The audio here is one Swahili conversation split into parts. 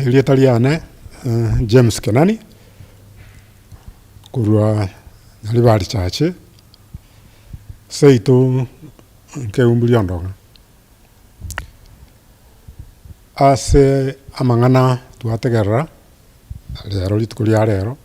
Rieta riane James Kenani kurwa Nyaribari Church seito ke umbuliondo ase amang'ana twategerera rero rituko ria rero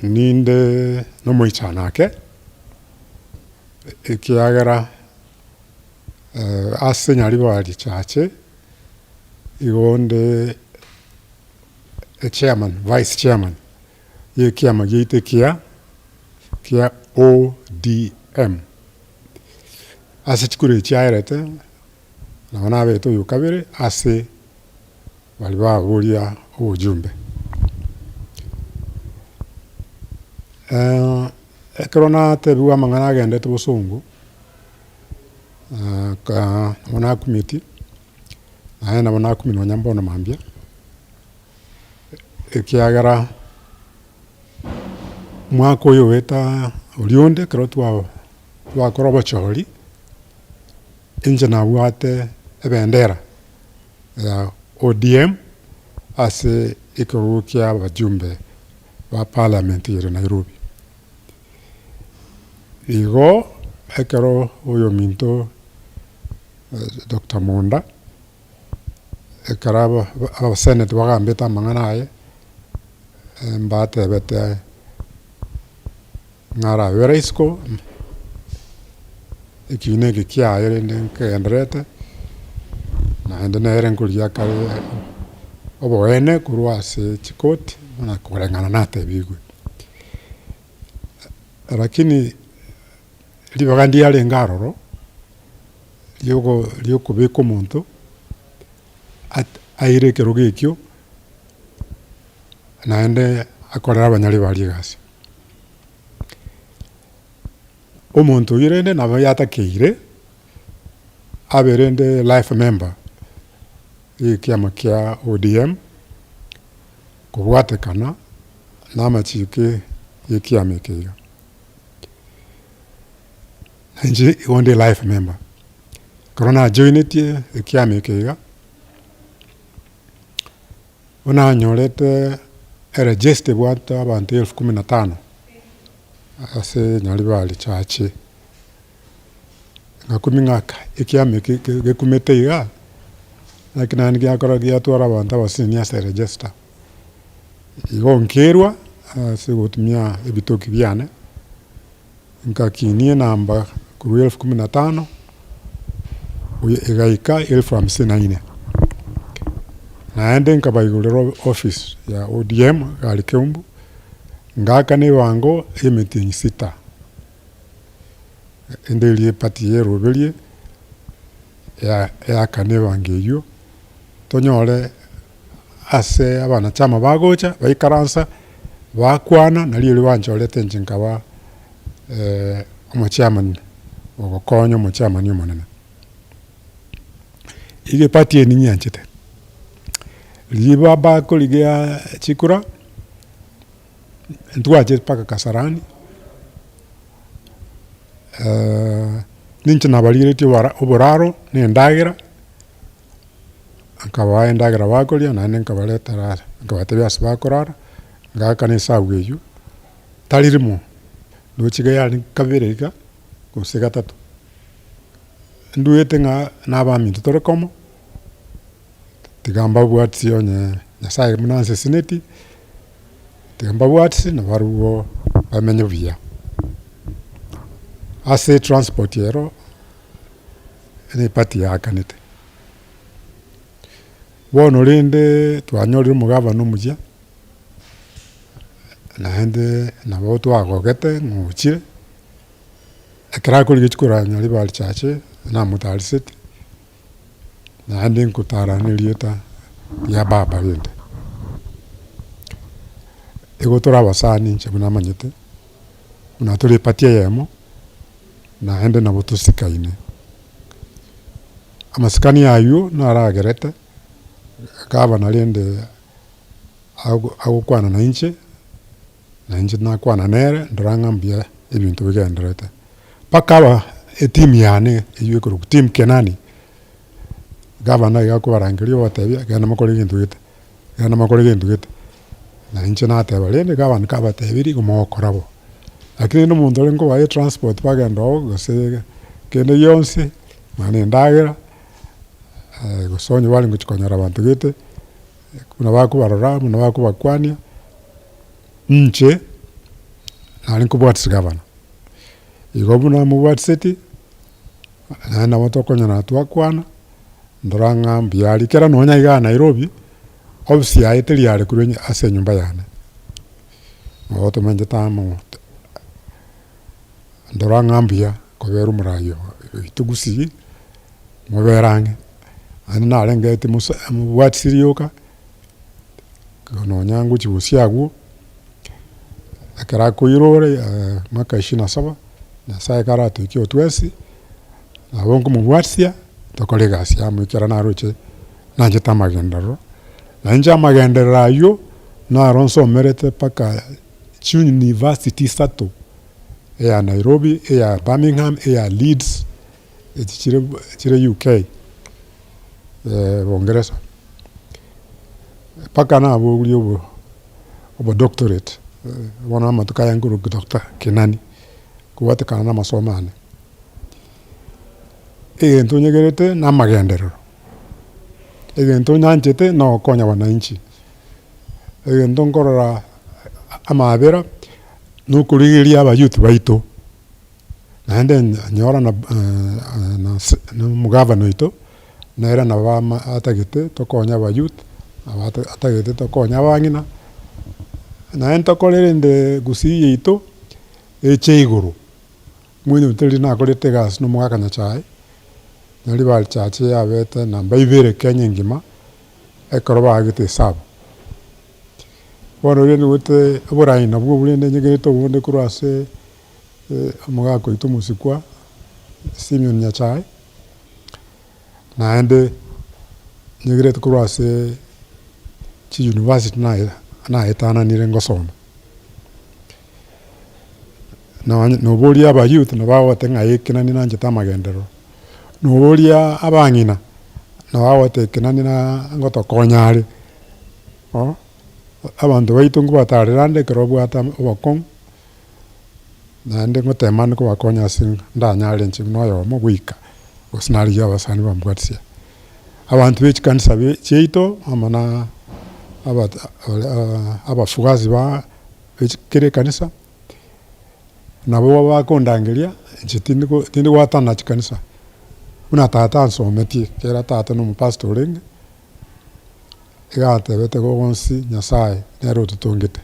ninde nomoichana ake ekiagera ase Nyaribari Church igonde chairman, vice chairman ye kiama giite kia ODM ase chikure chiaerete na wana beto yukabere ase bali baburia ujumbe ekrona tebuwa mang'ana agendete busungu ka mwana kumiti na mwana kumino nyambono mambia ekiagera mwako uyu weta ulionde kero twakora bochori inje nabwate ebendera ya ODM ase ikorukia bajumbe ba parliament ya Nairobi igo ekero uyu minto Dr. Monda ekaraba abasenate bagambeta amang'ana aye mbatebete ng'ara weraisiko ekiune gikiaye nkenderete naende nere nkuria kare oboene kurwa ase chikoti na kureng'ana natebigwe lakini libagandi yale ngaroro liokubeka omonto aire ekero gekio naende akorera Abanyaribari egasi omonto oirende nabo yatakeire aberende life member ekiama kia ODM kobwatekana namachike yekiama ekeiga nanje igonde life member korona ajoinetie ekiama ekeiga ona anyorete eregister bwata abantu 15,000 ase Nyaribari Church ng'aka ekiama gekumete iga lakini nani giakora giatwara abantu abasini ase register igo nkerwa ase gutumia ebitoki biane nkakinie namba kuru 15,000 egaika 54,000 naende nkabaigurira office ya ODM gari Keumbu ngaka ni wango meeting 6 endelie pati yeroberie ya kane wangeyo tonyore ase abana chama bagocha baikaransa bakwana nali wanchorete njinkaba omochairman ogokonyo omochairman yomonene ige pati eninyanchete liba bako ligea chikura ntwaje paka Kasarani ninche nabalirete oboraro nendagira akaba endagira bakoria nane nkabaletara nkabatebya sibakorara ngaka ne saweyu talirimo nochigaya kabirega kose gatatu nduete nga nabami tutorekomo tigamba bwatsi onye nyasaye munanse sineti tigamba bwatsi na barugo bamenye buya ase transport yero ene pati ya kanete bono rinde twanyorire mugavana omujia naende nabo twagogete ng'uchire ekera kuri gichikora Nyaribari Church namutarisete naende nkutaranirieta ya baba bende egotora abasani nche bunamanyete unatore pati yemo naende nabo tusikaine amasikani yayo naragerete akaba narende agukwana na inche nakwana nere ndorangambia ebintu bigenderete pakaba etimu yane eyekuru team Kenani gavana igakubarangeria obatebia genda makore gintu gite genda makore gintu gite na inche nateba rende gavana kabatebirie igo mokorabo lakini no muntu orenko baye transport bagenda gose kende yonse mane endagera gusonye bari ngukonyora abantu gite kuna bakubarora muna bakubakwania nche nari nkubwatisi gavana igo buna mubwatiseti naenda motokonyana twakwana ndora ng'ambi yari kera nonya iga Nairobi obisi yaiteri yari kuri ase nyumba yane oto manje tamo ndora ng'ambi ya koberu murayo itugusi muberange ani narengete mubwatisiri yoka nonya nguchi busiagu akara kuirore mwaka 27 na sai karatu ikio twesi abongo mubwatisia tokore gasi amukira naruche nanje tamagendero nanje amagendero ayo na ronso merete paka University Sato ya Nairobi ya Birmingham ya Leeds chire UK Bongereza paka na abo obo doctorate wana matuka yangu Dr. Kenani kuwatekana na masomane egento nyegerete na magendero egento nyanchete no konya wananchi egento ngorora amabera nukurigiria aba youth baito naende nyora na mugavana ito naera na bama atagete tokonya aba youth atagete tokonya abangina naenda korerende gusiye ito eche iguru mwini uteri nakorete gas no mugakanya chai nari bali chache yabete na baibere Kenya ngima ekoroba agite sabo wano rene wote oborai na bwo burende nyegereto bonde kurase mugako ito musikwa Simeon Nyachai naende nyegereto kurase chi university na etana nire ngosoma no boria aba youth na bawote ng'aikina ni nanje tamagendero no boria abang'ina na bawote kinani na ngotokonyare abantu baitu ngubatarerande kerobwata obakong nande ngotemani kubakonya singa ndanyare nchi noyo mo gwika osinari yabasani bambwatisia abantu bechikanisa cheito amana abafugazi ba bechikire kanisa nabo bakondangeria nchi tindi watana chikanisa una tata nsometi kera tata no pastoring igate bete gogonsi Nyasaye nero tutongete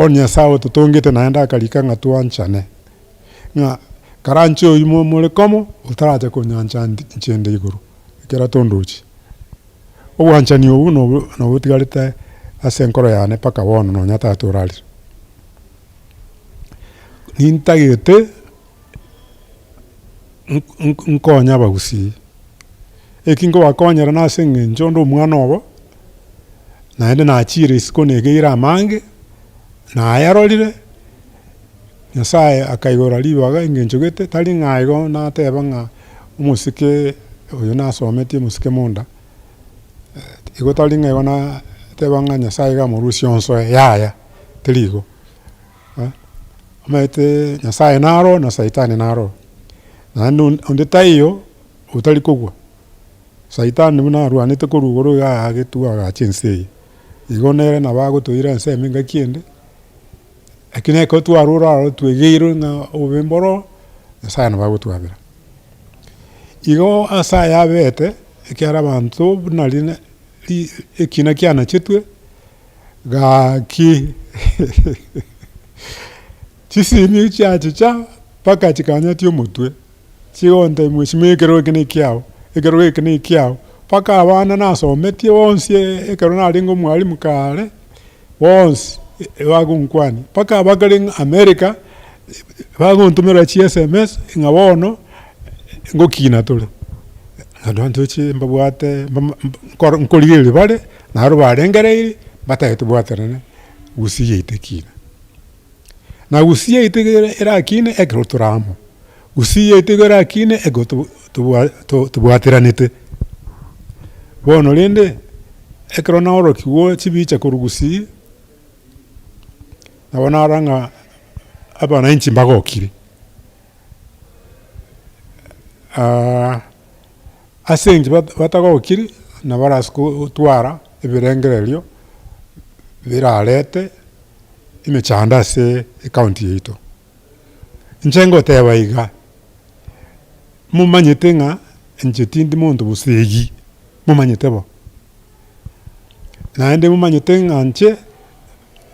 Nyasaye tutongete naenda kalika ngatuanchane nga karancho yumo mulekomo utarate kunyancha nchende iguru kera tondochi obwanchani obu no butigarite asenkoro yane paka wono no nyata turali nintagete nkonya bagusi ekingo wakonyera nasenge njondo mwana obo naende nachire isiko negeira amange na ayarorire Nyasaye akaigora libaga ingenchogete tali ng'aigo nateba ng'a umusike oyo nasometie musike munda igo tali ng'aigo na teba ng'a Nyasaye gamorusia onso yaya teligo amaete Nyasaye naro na Saitani naro naende onde taiyo utali kogwa Saitani buna arwanete korugoro gagetua gachinse igo nere na bagotoira nseme ngakiende akine ko twarura twegeiro na obemboro Nyasaye na bagotwabira igo asa yabete ekiara bantu bunalina ekina kiana chitwe gaki chisimi chachicha paka chikanya tio mutwe chionde mwishimekero kine kiao ekero kine kiao paka abana nasometie wonse ekero naringo mwalimu kale wonse wagunkwani paka abagaling America baguntumira chi SMS ngabono ngokina tole adontochi mbabwate nkorigire bare naro barengereire batayetu bwaterane gusiye itekina na gusiye itegere erakine ekroturamo gusiye itegere akine ego tubwateranete bono rende ekero naorokiwo chibicha korugusii nabo naranga abananchi mbagokire ase enche batagokiri na barasi gotwara ebirengererio birarete emechando ase ecounty yaito. Inche ngoteba iga momanyete ng'a inche tindi monto bosegi momanyete bo naende momanyete ng'a inche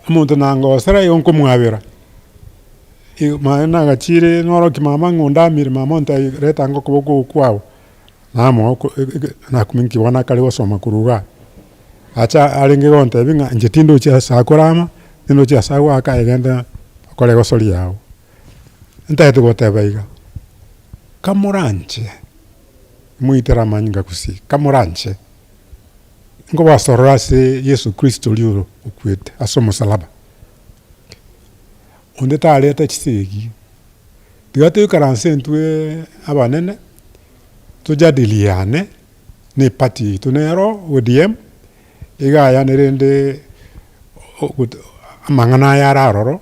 omonto nangosera igo nkomwabera mae nagachire noroki mama ng'ondamire mama ontaretanga okoboko kwao namo nakuminkiwa nakare gosoma kuruga acha arenge gontebi ng'a inche tindochi ase akorama tindochi ase agwaka egende okore gosori yao ntaete goteba iga kamoranche moitera manyinga kusi kamoranche ngobasorora ase Yesu Kristo riuro okwete ase omosalaba onde tarete chisegi tiga tuikaranse ntwe abanene tujadiliane ne party tunero ODM igaya nerende amang'ana yararoro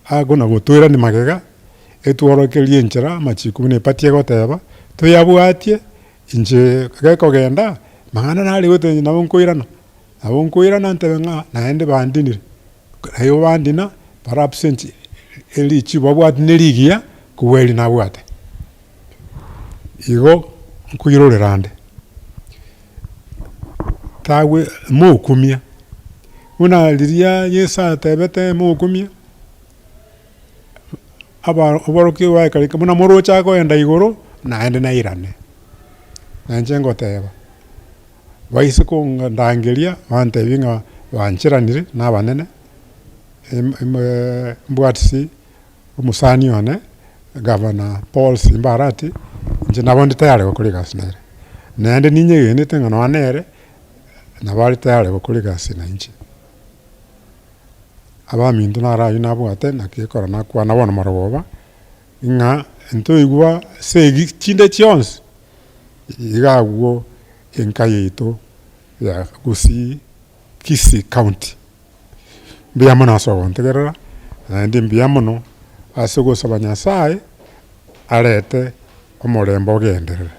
agona gotwira ni magega etworokerie enchera machiku ne party egoteba tuyabwatie inche gekogenda mang'ana nari gotenye nabo nkoirana ntebe ng'a naende bandinire ayo bandina para absent elichi babwati nerigia kuweli nabwate igo nkuirorerande tawe mokumia una liria yesa tebete mokumia aba oboroki wa karika muna morocha ko enda igoro naende na irane nanje ngoteba waise ko ndangeria bante binga banchiranire nabanene mbwatisi omusani one Governor Paul Simbarati nje nabondi tayari gukora gasi nere naende ninyegenete ng'ano anere nabari tayari gukora gasi na inche abaminto narayu nabwate nakikora nakwana bono marogoba ng'a ntoigwa segi chinde chionsi igagwo enkayeito ya Gusii Kisii County mbiamono asogontegerera naende mbiamono ase gosaba Nyasaye arete omorembe ogenderere.